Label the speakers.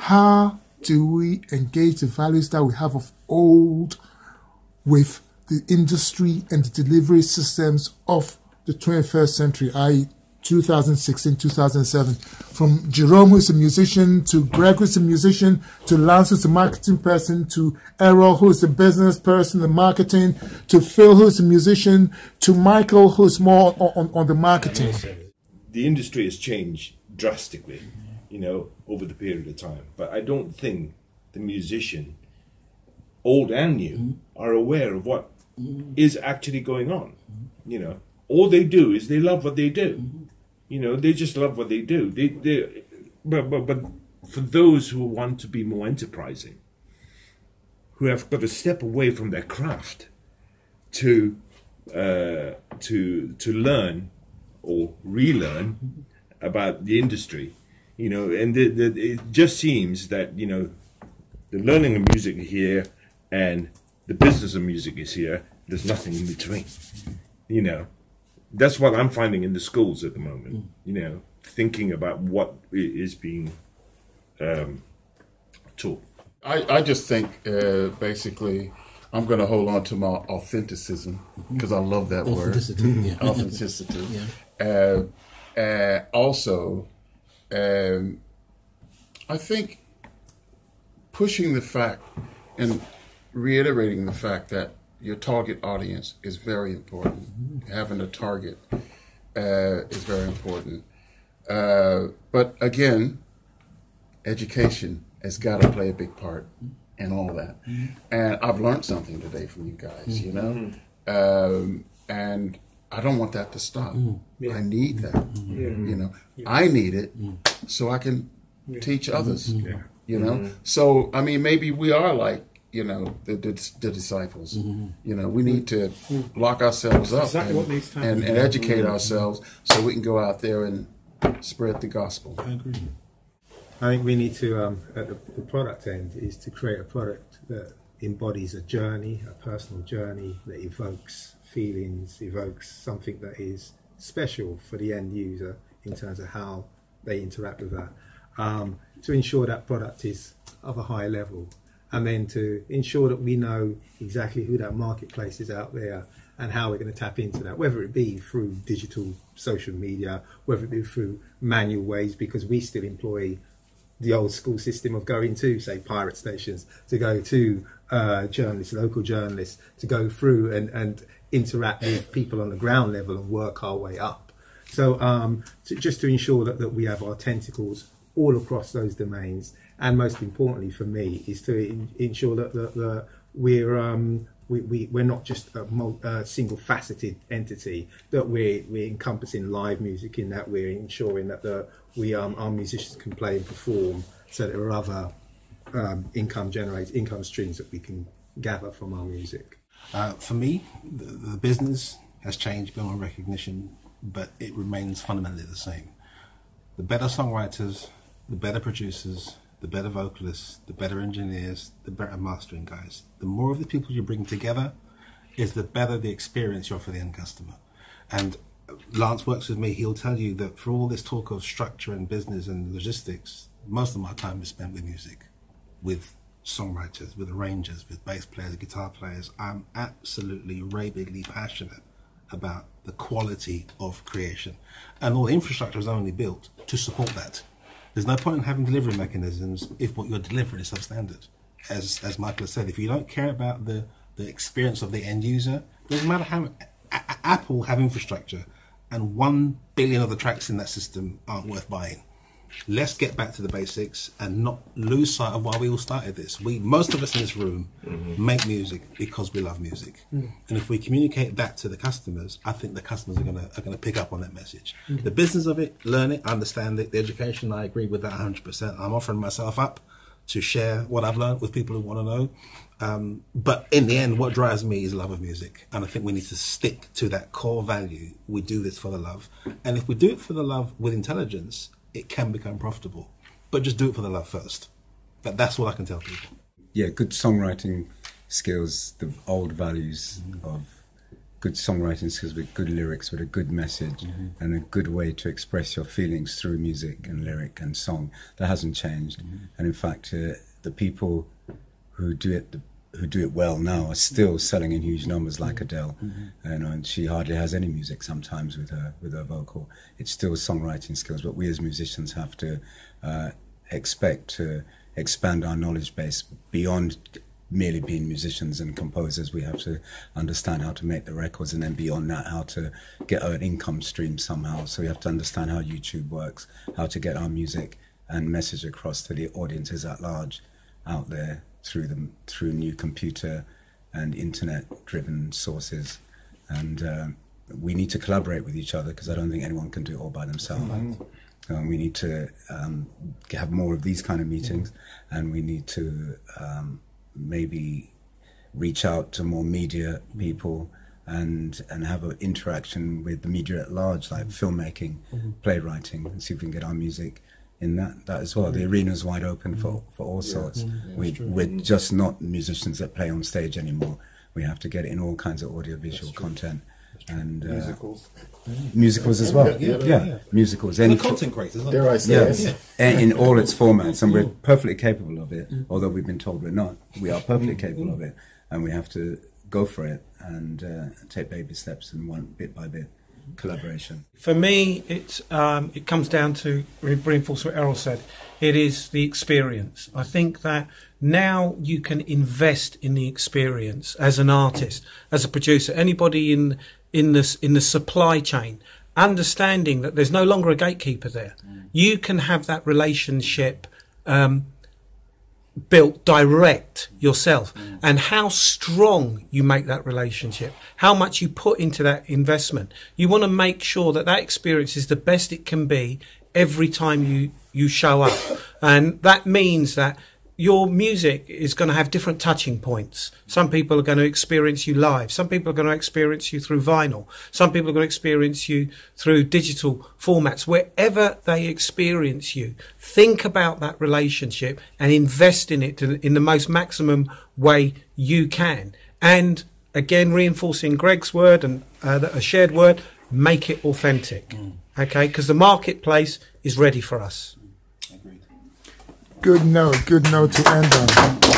Speaker 1: how do we engage the values that we have of old with the industry and the delivery systems of the 21st century, i.e. 2016, 2007, from Jerome, who's a musician, to Gregg, who's a musician, to Lance, who's a marketing person, to Errol, who's a business person, the marketing, to Phil, who's a musician, to Michael, who's more on the marketing.
Speaker 2: The industry has changed drastically, you know, over the period of time. But I don't think the musician, old and new, are aware of what is actually going on. You know, all they do is they love what they do. You know, they just love what they do. But for those who want to be more enterprising, who have got to step away from their craft to learn or relearn about the industry, you know, and it just seems that, you know, the learning of music here and the business of music is here. There's nothing in between, you know. That's what I'm finding in the schools at the moment, you know, thinking about what is being taught.
Speaker 3: I just think, basically, I'm going to hold on to my authenticism, because I love that word. Yeah. Authenticity. Yeah. Also, I think pushing the fact and reiterating the fact that your target audience is very important. Having a target is very important. But again, education has got to play a big part in all that. And I've learned something today from you guys, you know? And I don't want that to stop. I need that, you know? I need it so I can teach others, you know? So, I mean, maybe we are like, you know, the disciples. You know, we need to lock ourselves up and educate ourselves so we can go out there and spread the gospel.
Speaker 4: I agree. I think we need to, at the product end, is to create a product that embodies a journey, a personal journey that evokes feelings, evokes something that is special for the end user in terms of how they interact with that. To ensure that product is of a high level. And then to ensure that we know exactly who that marketplace is out there and how we're going to tap into that, whether it be through digital social media, whether it be through manual ways, because we still employ the old school system of going to, say, pirate stations, to go to journalists, local journalists, to go through and interact with people on the ground level and work our way up. So just to ensure that we have our tentacles all across those domains. And most importantly for me is to ensure that we're not just a single-faceted entity, that we're encompassing live music, in that we're ensuring that our musicians can play and perform, so that there are other income streams that we can gather from our music.
Speaker 5: For me, the business has changed beyond recognition, but it remains fundamentally the same. The better songwriters, the better producers, the better vocalists, the better engineers, the better mastering guys. The more of the people you bring together is the better the experience you're for the end customer. And Lance works with me, he'll tell you that for all this talk of structure and business and logistics, most of my time is spent with music, with songwriters, with arrangers, with bass players, guitar players. I'm absolutely rabidly passionate about the quality of creation. And all the infrastructure is only built to support that. There's no point in having delivery mechanisms if what you're delivering is substandard. As Michael has said, if you don't care about the experience of the end user, it doesn't matter how Apple have infrastructure and 1 billion of the tracks in that system aren't worth buying. Let's get back to the basics and not lose sight of why we all started this. Most of us in this room make music because we love music. And if we communicate that to the customers, I think the customers are gonna pick up on that message. The business of it, learn it, understand it. The education, I agree with that 100%. I'm offering myself up to share what I've learned with people who want to know. But in the end, what drives me is love of music. And I think we need to stick to that core value. We do this for the love. And if we do it for the love with intelligence, it can become profitable, but just do it for the love first. That's what I can tell people.
Speaker 6: Yeah, good songwriting skills, the old values of good songwriting skills with good lyrics, with a good message, and a good way to express your feelings through music and lyric and song. That hasn't changed. And in fact, the people who do it well now are still selling in huge numbers, like Adele. And she hardly has any music sometimes with her vocal. It's still songwriting skills, but we as musicians have to expect to expand our knowledge base beyond merely being musicians and composers. We have to understand how to make the records, and then beyond that, how to get an income stream somehow. So we have to understand how YouTube works, how to get our music and message across to the audiences at large out there through new computer and internet-driven sources. And we need to collaborate with each other, because I don't think anyone can do it all by themselves. We need to have more of these kind of meetings, and we need to maybe reach out to more media people and have an interaction with the media at large, like filmmaking, playwriting, and see if we can get our music in that as well. The arena's wide open for all sorts. We're just not musicians that play on stage anymore. We have to get it in all kinds of audiovisual content. And musicals as well. Musicals.
Speaker 5: And content creators.
Speaker 3: Dare I say
Speaker 6: and in all its formats, and we're perfectly capable of it. Although we've been told we're not, we are perfectly capable of it, and we have to go for it and take baby steps and one bit by bit collaboration.
Speaker 7: For me, it comes down to reinforce what Errol said. It is the experience. I think that now you can invest in the experience as an artist, as a producer, anybody in the supply chain, understanding that there's no longer a gatekeeper there. You can have that relationship built direct yourself, and how strong you make that relationship, how much you put into that investment. You want to make sure that that experience is the best it can be every time you show up. And that means that your music is going to have different touching points. Some people are going to experience you live. Some people are going to experience you through vinyl. Some people are going to experience you through digital formats. Wherever they experience you, think about that relationship and invest in it in the most maximum way you can. And again, reinforcing Gregg's word and a shared word, make it authentic. Okay? Because the marketplace is ready for us.
Speaker 1: Good note to end on.